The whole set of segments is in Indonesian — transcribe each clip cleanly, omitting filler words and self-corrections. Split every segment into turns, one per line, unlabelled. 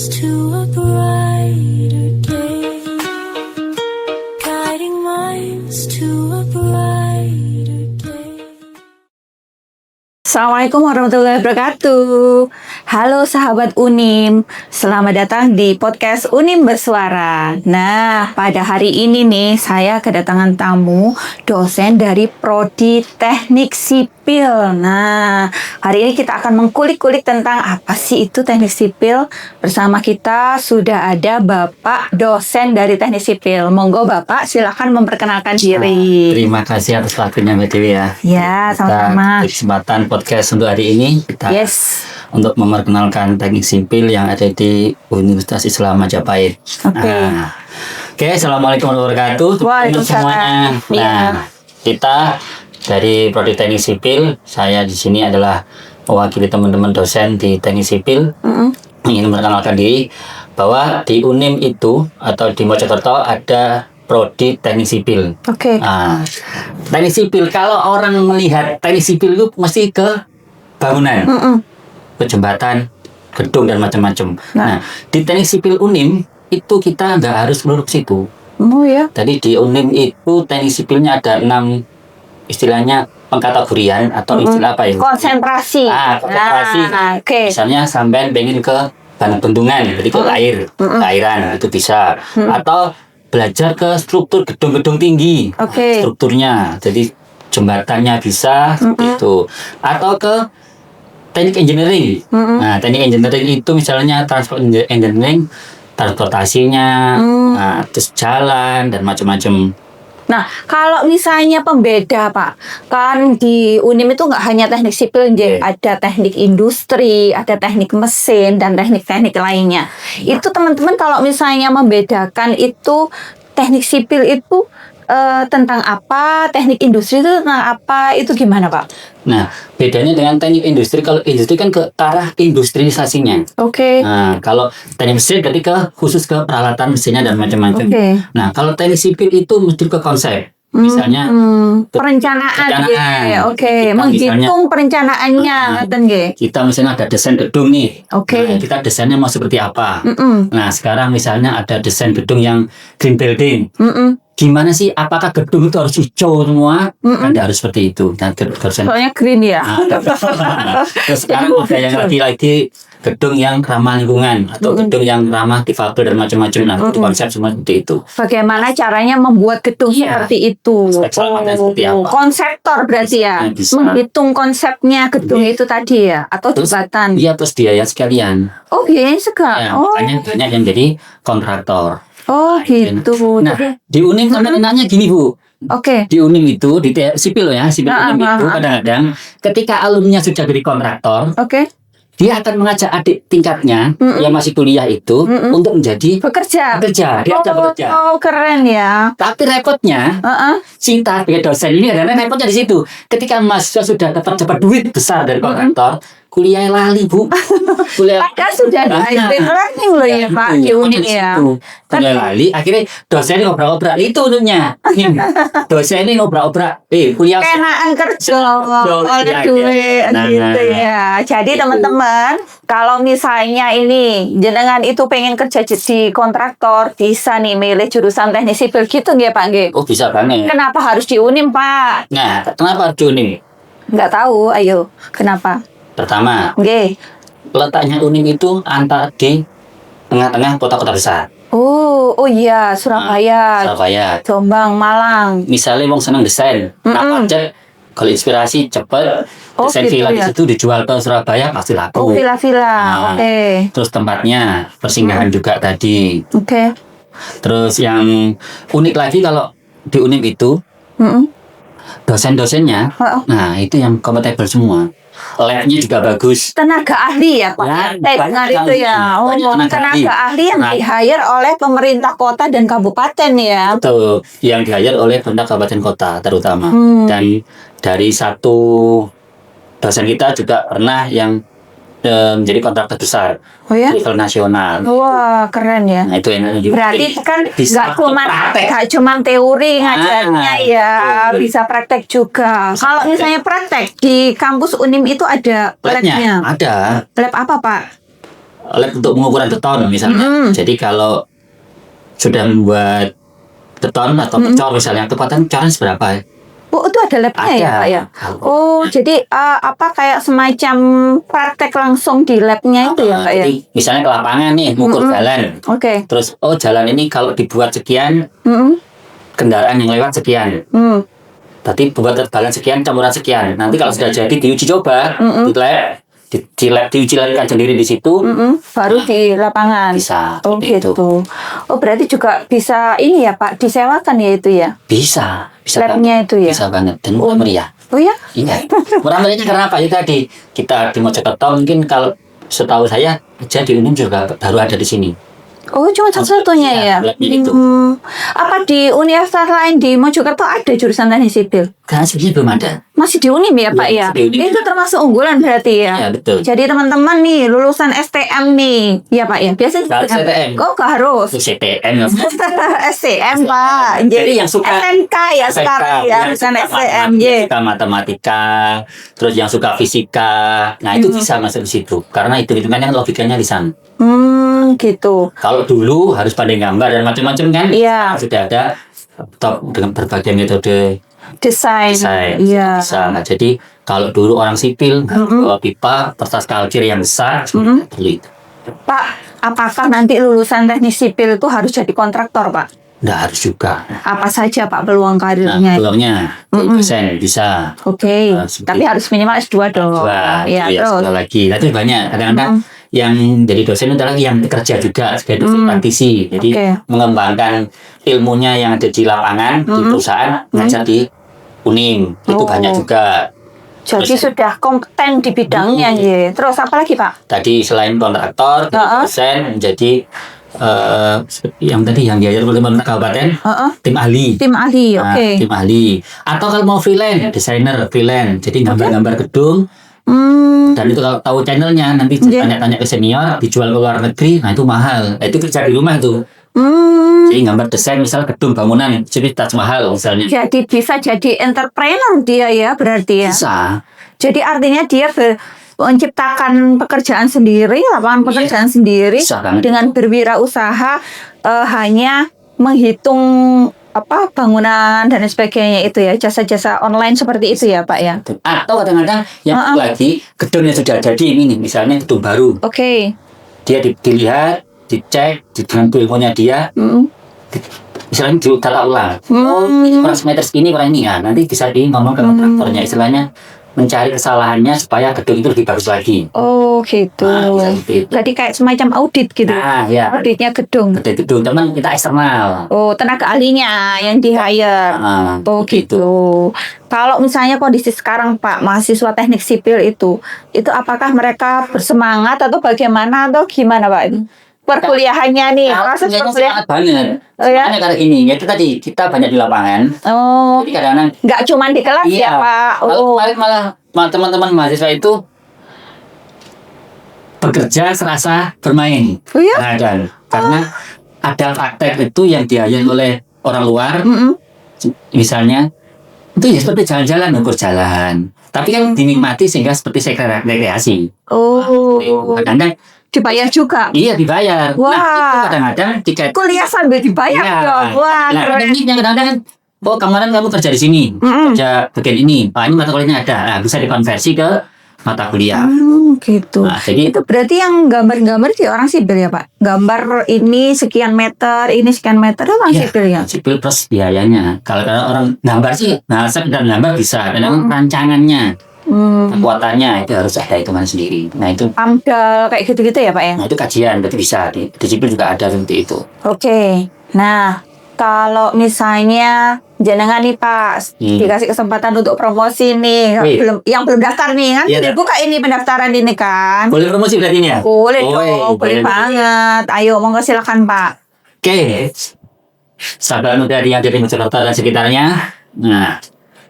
minds to a brighter day. Guiding minds to a brighter day.
Assalamualaikum warahmatullahi wabarakatuh. Halo sahabat Unim, selamat datang di podcast Unim Bersuara. Nah, pada hari ini nih saya kedatangan tamu dosen dari Prodi Teknik Sipil. Nah, hari ini kita akan mengkulik-kulik tentang apa sih itu teknik sipil. Bersama kita sudah ada Bapak dosen dari Teknik Sipil. Monggo Bapak, silakan memperkenalkan diri.
Terima kasih atas waktunya Mbak Dewi ya.
Ya, sama-sama.
Kesempatan podcast untuk hari ini kita untuk memperkenalkan teknik sipil yang ada di Universitas Islam Majapahit. Oke, assalamualaikum warahmatullahi wabarakatuh untuk semuanya. Nah, kita dari Prodi Teknik Sipil, saya di sini adalah mewakili teman-teman dosen di Teknik Sipil. Ingin memperkenalkan diri bahwa di Unim itu atau di Mojokerto ada Prodi Teknik Sipil.
Oke.
Nah, teknik sipil, kalau orang melihat teknik sipil itu mesti ke bangunan, ke jembatan, gedung dan macam-macam. Nah, di teknik sipil Unim itu kita nggak harus melulu ke situ.
Oh ya.
Tadi di Unim itu teknik sipilnya ada 6 istilahnya pengkategorian atau istilah apa ya?
Konsentrasi.
Konsentrasi.
Oke.
Misalnya sampean pengen ke bank bendungan, jadi ke air, keairan itu bisa. Atau belajar ke struktur gedung-gedung tinggi, strukturnya, jadi jembatannya bisa itu. Atau ke teknik engineering. Nah, teknik engineering itu misalnya transport engineering, transportasinya, terus jalan dan macam-macam.
Nah, kalau misalnya pembeda Pak, kan di Unim itu nggak hanya teknik sipil, ada teknik industri, ada teknik mesin, dan teknik-teknik lainnya. Itu teman-teman kalau misalnya membedakan itu teknik sipil itu tentang apa, teknik industri itu tentang apa, itu gimana Pak?
Nah, bedanya dengan teknik industri, kalau industri kan ke arah industrialisasinya. Nah, kalau teknik mesin berarti khusus ke peralatan mesinnya dan macam-macam. Nah, kalau teknik sipil itu mesti ke konsep. Misalnya
perencanaan. Menghitung perencanaannya,
kita misalnya ada desain gedung nih. Nah, kita desainnya mau seperti apa? Nah, sekarang misalnya ada desain gedung yang green building. Gimana sih? Apakah gedung itu harus hijau semua? Kan harus seperti itu. Nah,
soalnya green ya.
Terus sekarang ada yang lagi gedung yang ramah lingkungan atau gedung yang ramah difabel dan macam-macam. Nah, itu konsep semua seperti itu.
Bagaimana caranya membuat gedung seperti itu? Konseptor berarti ya. Menghitung konsepnya gedung itu tadi ya, atau jembatan.
Iya, terus biaya sekalian.
Oh, biayanya sekalian.
Ya, makanya banyak yang jadi kontraktor.
Oh, gitu.
Nah, di Unim nanya gini Bu. Di Unim itu, di sipil ya, sipil Unim itu kadang-kadang ketika alumninya sudah jadi kontraktor, dia akan mengajak adik tingkatnya yang masih kuliah itu untuk menjadi
bekerja.
Dia ada bekerja.
Oh, keren ya.
Tapi repotnya, Sinta sebagai dosen ini adalah repotnya di situ. Ketika mahasiswa sudah dapat duit besar dari kontraktor, kuliah lali Bu.
Padahal sudah ada learning loh ya Pak di Unim ya.
Kuliah lali, akhirnya dosen ini ngobrak-ngobrak itu untuknya. Dosen ini ngobrak-ngobrak, kuliah
kenaan kerja oleh duit gitu ya. Jadi teman-teman, kalau misalnya ini jenengan itu pengen kerja di kontraktor, bisa nih milih jurusan teknik sipil gitu nggak Pak?
Oh, bisa banget.
Kenapa harus di Unim Pak?
Nah, kenapa harus di Unim?
Nggak tahu, ayo. Kenapa?
Pertama, letaknya Unim itu antara di tengah-tengah kota-kota besar.
Oh iya, Surabaya, Jombang, Malang.
Misalnya mau senang desain, aja kalau inspirasi cepet, desain villa di situ dijual ke Surabaya pasti laku.
Villa-villa,
Terus tempatnya persinggahan juga tadi. Terus yang unik lagi kalau di Unim itu, dosen-dosennya, nah itu yang kompatibel semua. Labnya juga bagus.
Tenaga ahli ya Pak? Dengan itu ya. Tenaga ahli yang di-hire oleh pemerintah kota dan kabupaten ya.
Betul, yang di-hire oleh pemerintah kabupaten kota terutama. Dan dari satu dosen kita juga pernah yang menjadi kontraktor besar level nasional.
Wah, keren ya.
Nah, itu yang
berarti kan nggak cuma teori ngajarnya ya, bisa praktek juga. Kalau misalnya praktek di kampus Unim itu ada labnya?
Ada.
Lab apa Pak?
lab untuk pengukuran beton misalnya. Jadi kalau sudah membuat beton atau pecor misalnya, kecepatan coran seberapa?
Oh, itu ada labnya ya, Pak ya? Oh, jadi apa kayak semacam praktek langsung di labnya itu ya, Pak ya?
Jadi misalnya ke lapangan nih, ngukur jalan.
Oke.
Terus, jalan ini kalau dibuat sekian, kendaraan yang lewat sekian. Tadi buat tebalan sekian, campuran sekian. Nanti kalau sudah jadi diuji coba, diuji lakukan sendiri di situ.
Baru di lapangan.
Bisa.
Oh gitu. Oh berarti juga bisa ini ya Pak, disewakan ya itu ya?
Bisa
labnya itu ya?
Bisa banget. Dan murah meriah.
Oh ya?
Iya. Murah meriahnya karena apa? Ya tadi kita di Mojokerto mungkin kalau setahu saya aja di Unim juga baru ada di sini.
Oh cuma satu-satunya ya?
Labnya itu.
Apa di universitas lain di Mojokerto ada jurusan teknik sipil?
Kan sebenarnya belum ada.
Masih di Unim ya Pak ya? Itu termasuk unggulan berarti ya?
Iya betul.
Jadi teman-teman nih lulusan STM nih, ya Pak ya? Biasanya
STM.
Kok gak harus?
STM ya.
STM Pak.
Jadi yang suka
SMK ya sekarang ya, bukan STM ya.
Suka matematika, terus yang suka fisika, nah itu bisa masuk di situ. Karena hitungannya logikanya di sana.
Gitu.
Kalau dulu harus pandai gambar dan macam-macam kan?
Iya.
Sudah ada top dengan berbagai metode
desain. Iya.
Bisa. Nah, jadi kalau dulu orang sipil bawa pipa, kertas kalkir yang besar, dulu itu.
Pak, apakah nanti lulusan teknik sipil itu harus jadi kontraktor, Pak?
Nggak harus juga.
Apa saja Pak peluang
Nah,
karirnya?
peluangnya 10% bisa.
Oke. Tapi harus minimal S2 dong.
Wah,
Ya,
itu ya
terus.
sekali lagi. Tapi banyak kadang-kadang yang jadi dosen adalah yang kerja juga sebagai dosen praktisi. Jadi mengembangkan ilmunya yang ada di lapangan di perusahaan ngajar di Unim. Itu banyak juga.
Jadi sudah kompeten di bidangnya ya. Terus apa lagi Pak?
Tadi selain kontraktor, dosen menjadi yang tadi yang diajar oleh pemerintah kabupaten, tim ahli.
Tim ahli,
Nah,
oke.
tim ahli. Atau kalau mau freelance, desainer freelance. Jadi gambar-gambar gedung. Dan itu kalau tahu channelnya nanti tanya-tanya ke senior, dijual ke luar negeri, nah itu mahal. Nah, itu kerja di rumah tuh. Jadi gambar desain misal gedung bangunan, jadi Taj Mahal misalnya.
Jadi bisa jadi entrepreneur dia ya berarti ya.
Bisa.
Jadi artinya dia menciptakan pekerjaan sendiri, lapangan pekerjaan sendiri
Bisa banget.
dengan berwirausaha hanya menghitung apa bangunan dan sebagainya itu ya, jasa-jasa online seperti itu ya Pak ya.
Atau kadang-kadang yang lagi gedung yang sudah jadi ini nih, misalnya gedung baru.
Oke.
Dia dilihat, dicek dengan ilmunya dia. Misalnya diutara ulang. Kurang meter segini, kurang ini ya. Nanti bisa ngomong ke kontraktornya, istilahnya mencari kesalahannya supaya gedung itu lebih bagus lagi.
Oh gitu.
Nah, itu.
Jadi kayak semacam audit gitu.
Nah, ya.
Auditnya gedung.
Gedung teman kita eksternal.
Oh, tenaga ahlinya yang di hire. Oh gitu. Kalau misalnya kondisi sekarang Pak, mahasiswa teknik sipil itu apakah mereka bersemangat atau bagaimana atau gimana Pak itu? Perkuliahannya nih, proses perkuliahan.
Sangat banget.
Oh ya?
Soalnya karena gini, ya itu tadi kita banyak di lapangan.
Oh,
Jadi kadang-kadang
nggak cuma di kelas ya Pak.
Kalau
Oh,
kemarin malah teman-teman mahasiswa itu bekerja serasa bermain.
Oh ya?
Nah, dan karena ada praktek itu yang diajar oleh orang luar, misalnya itu ya seperti jalan-jalan, ukur jalan. Tapi kan dinikmati sehingga seperti rekreasi.
Oh,
Kadang-kadang
dibayar juga.
iya dibayar.
Wah.
Nah itu kadang-kadang tiket.
Kuliah sambil dibayar
Iya.
dong. Wah,
Nah,
keren.
ini yang kadang-kadang kemarin kamu kerja di sini, kerja bagian ini. Nah, ini mata kuliahnya ada. Nah, bisa dikonversi ke mata kuliah.
Gitu.
Nah, jadi
Itu berarti yang gambar-gambar di orang sipil ya Pak? Gambar ini sekian meter, ini sekian meter itu orang
Iya,
sipil ya?
sipil plus biayanya. Kalau orang gambar sih, nah sekedar gambar bisa. Dan rancangannya, kekuatannya itu harus ada hitungan sendiri. Nah itu,
AMDAL kayak gitu-gitu ya Pak ya?
nah itu kajian, berarti bisa di sipil juga ada seperti itu.
Oke. Nah, kalau misalnya jenengan nih Pak dikasih kesempatan untuk promosi nih,
Wih.
yang belum daftar nih kan,
Iya,
dibuka ini pendaftaran ini kan?
Boleh promosi berarti ini ya?
Boleh
Oh,
dong, boleh banget. Ayo, monggo silakan Pak.
Oke, sahabat muda yang dari Mojokerto dan sekitarnya. Nah,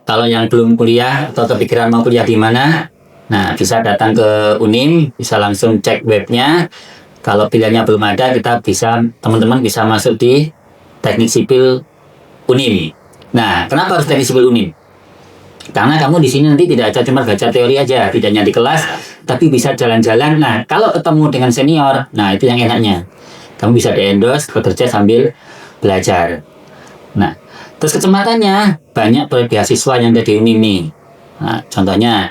kalau yang belum kuliah atau kepikiran mau kuliah di mana, nah bisa datang ke Unim, bisa langsung cek webnya. Kalau pilihannya belum ada, teman-teman bisa masuk di Teknik Sipil Unim. Nah, kenapa harus Teknik Sipil Unim? Karena kamu di sini nanti tidak cuma baca teori aja, tidak hanya di kelas, tapi bisa jalan-jalan. Nah, kalau ketemu dengan senior, nah itu yang enaknya. Kamu bisa di-endorse, bekerja sambil belajar. Nah, terus kecepatannya banyak proyek beasiswa yang ada di Unim nih. Nah, contohnya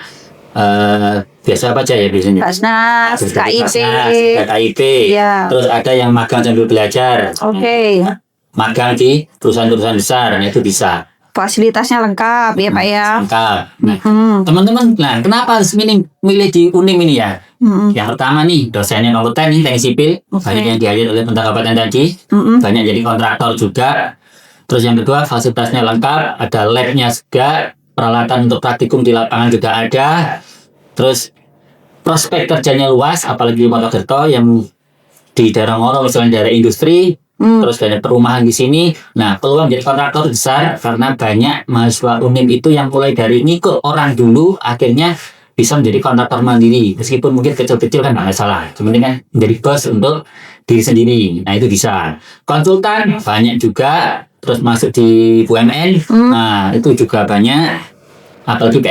biasa apa aja ya biasanya?
Basnas,
KIP.
Ya.
Terus ada yang magang sambil belajar.
Oke.
Magang di perusahaan-perusahaan besar, nah itu bisa.
Fasilitasnya lengkap ya Pak ya.
Lengkap. Nah, teman-teman, nah kenapa harus milih di Unim ini ya? Yang pertama nih, dosennya kompeten nih, teknik sipil, banyak yang diajar oleh Menteri Kabupaten tadi, banyak jadi kontraktor juga. Terus yang kedua, fasilitasnya lengkap, ada labnya juga, peralatan untuk praktikum di lapangan juga ada. Terus prospek kerjanya luas, apalagi di Mojokerto yang di daerah Ngoro, misalnya daerah industri, terus banyak perumahan di sini. Nah, peluang jadi kontraktor besar karena banyak mahasiswa Unim itu yang mulai dari ngikut orang dulu, akhirnya bisa menjadi kontraktor mandiri. Meskipun mungkin kecil-kecil kan nggak masalah. Cuma kan menjadi bos untuk diri sendiri. Nah, itu bisa. Konsultan banyak juga. Terus masuk di BUMN, nah itu juga banyak, apalagi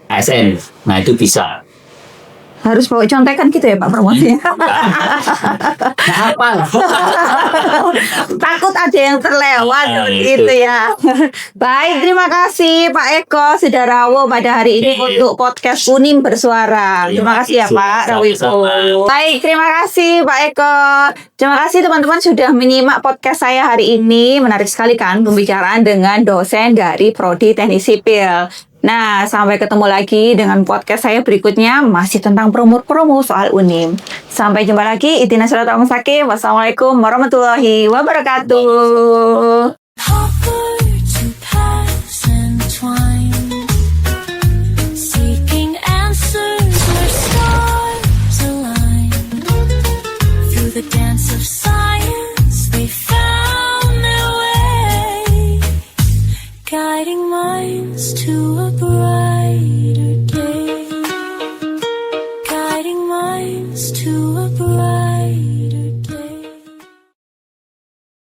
ASN, nah itu bisa.
Harus bawa contekan gitu ya Pak promosinya.
Nah, apa?
Takut ada yang terlewat seperti itu ya. Baik, terima kasih Pak Eko sudah rawuh pada hari ini untuk podcast Unim Bersuara. Terima kasih ya Pak Rawipo. Baik, terima kasih Pak Eko. Terima kasih teman-teman sudah menyimak podcast saya hari ini. Menarik sekali kan pembicaraan dengan dosen dari Prodi Teknik Sipil. Nah, sampai ketemu lagi dengan podcast saya berikutnya masih tentang promo soal Unim. Sampai jumpa lagi. Idina Surata Sakim. Wassalamualaikum warahmatullahi wabarakatuh.
Hover to pass and twine, seeking answers where stars align, through the dance of